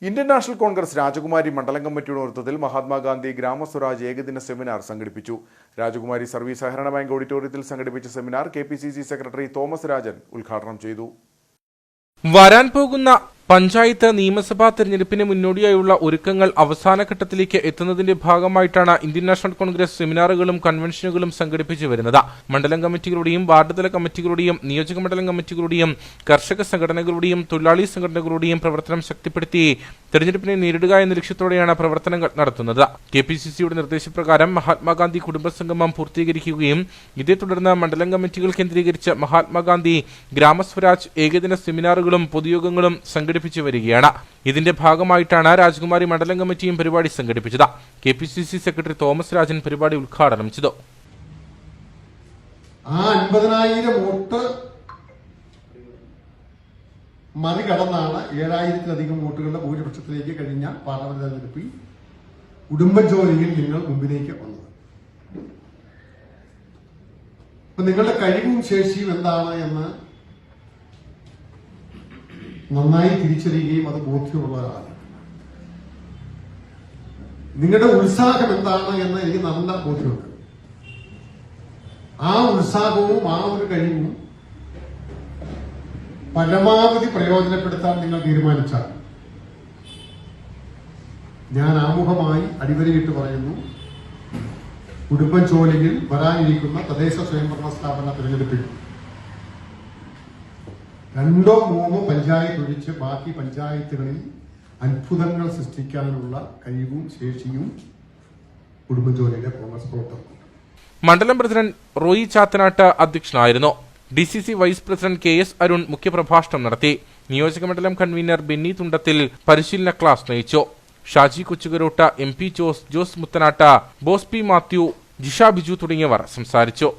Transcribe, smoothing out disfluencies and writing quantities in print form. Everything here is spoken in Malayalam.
ഇന്ത്യൻ നാഷണൽ കോൺഗ്രസ് രാജകുമാരി മണ്ഡലം കമ്മിറ്റിയുടെ നേതൃത്വത്തിൽ മഹാത്മാഗാന്ധി ഗ്രാമസ്വരാജ് ഏകദിന സെമിനാർ സംഘടിപ്പിച്ചു. രാജകുമാരി സർവീസ് സഹകരണ ബാങ്ക് ഓഡിറ്റോറിയത്തിൽ സംഘടിപ്പിച്ച seminar KPCC secretary Thomas Rajan ഉദ്ഘാടനം ചെയ്തു. വരാൻ പോകുന്ന പഞ്ചായത്ത് നിയമസഭാ തെരഞ്ഞെടുപ്പിന് മുന്നോടിയായുള്ള ഒരുക്കങ്ങൾ അവസാനഘട്ടത്തിലേക്ക് എത്തുന്നതിന്റെ ഭാഗമായിട്ടാണ് ഇന്ത്യൻ നാഷണൽ കോൺഗ്രസ് സെമിനാറുകളും കൺവെൻഷനുകളും സംഘടിപ്പിച്ചു വരുന്നത്. മണ്ഡലം കമ്മിറ്റികളുടെയും വാർഡ് തല കമ്മിറ്റികളുടെയും നിയോജക മണ്ഡലം കമ്മിറ്റികളുടെയും കർഷക സംഘടനകളുടെയും തൊഴിലാളി സംഘടനകളുടെയും പ്രവർത്തനം ശക്തിപ്പെടുത്തി തെരഞ്ഞെടുപ്പിനെ നേരിടുക എന്ന ലക്ഷ്യത്തോടെയാണ് പ്രവർത്തനങ്ങൾ നടത്തുന്നത്. KPCCയുടെ നിർദ്ദേശപ്രകാരം മഹാത്മാഗാന്ധി കുടുംബസംഗമം പൂർത്തീകരിക്കുകയും ഇതേ തുടർന്ന് മണ്ഡലം കമ്മിറ്റികൾ കേന്ദ്രീകരിച്ച് മഹാത്മാഗാന്ധി ഗ്രാമസ്വരാജ് ഏകദിന സെമിനാറുകളും പൊതുയോഗങ്ങളും സംഘടിപ്പിച്ചു വരികയാണ്. ഇതിന്റെ ഭാഗമായിട്ടാണ് രാജകുമാരി മണ്ഡലം കമ്മിറ്റിയും പരിപാടി സംഘടിപ്പിച്ചത്. KPCC സെക്രട്ടറി തോമസ് രാജൻ പരിപാടി ഉദ്ഘാടനം ചെയ്തു. 50,000 വോട്ട് മറികടന്നാണ് 7,000-ലധികം വോട്ടുകളുടെ ഭൂരിപക്ഷത്തിലേക്ക് കഴിഞ്ഞ പാർലമെന്റ് തെരഞ്ഞെടുപ്പിൽ ഉടുമ്പൻചോലയിൽ നിങ്ങൾ മുമ്പിലേക്ക് വന്നത്. അപ്പൊ നിങ്ങളുടെ കഴിവും ശേഷിയും എന്താണ് എന്ന് നന്നായി തിരിച്ചറിയുകയും അത് ബോധ്യമുള്ള ഒരാളാണ്. നിങ്ങളുടെ ഉത്സാഹം എന്താണ് എന്ന് എനിക്ക് നല്ല ബോധ്യമുണ്ട്. ആ ഉത്സാഹവും ആ ഒരു കഴിവും പരമാവധി പ്രയോജനപ്പെടുത്താൻ നിങ്ങൾ തീരുമാനിച്ചാൽ ഞാൻ ആമുഖമായി അടിവരയിട്ട് പറയുന്നു, ഉടുമ്പൻചോലയിൽ വരാനിരിക്കുന്ന തദ്ദേശ സ്വയംഭരണ സ്ഥാപന തിരഞ്ഞെടുപ്പിൽ 2 or 3 പഞ്ചായത്ത് ഒഴിച്ച് ബാക്കി പഞ്ചായത്തുകളിൽ അത്ഭുതങ്ങൾ സൃഷ്ടിക്കാനുള്ള കഴിവും ശേഷിയും ഉടുമ്പൻചോലയിലെ കോൺഗ്രസ് പ്രവർത്തകർ. മണ്ഡലം പ്രസിഡന്റ് റോയി ചാത്തനാട്ട് അധ്യക്ഷനായിരുന്നു. DCC vice president KS Arun മുഖ്യപ്രഭാഷണം നടത്തി. നിയോജക മണ്ഡലം കൺവീനർ ബെന്നി തുണ്ടത്തിൽ പരിശീലന ക്ലാസ് നയിച്ചു. ഷാജി കൊച്ചുകരോട്ട, MP ജോസ് മുത്തനാട്ട, ബോസ് P മാത്യു, ജിഷ ബിജു തുടങ്ങിയവർ സംസാരിച്ചു.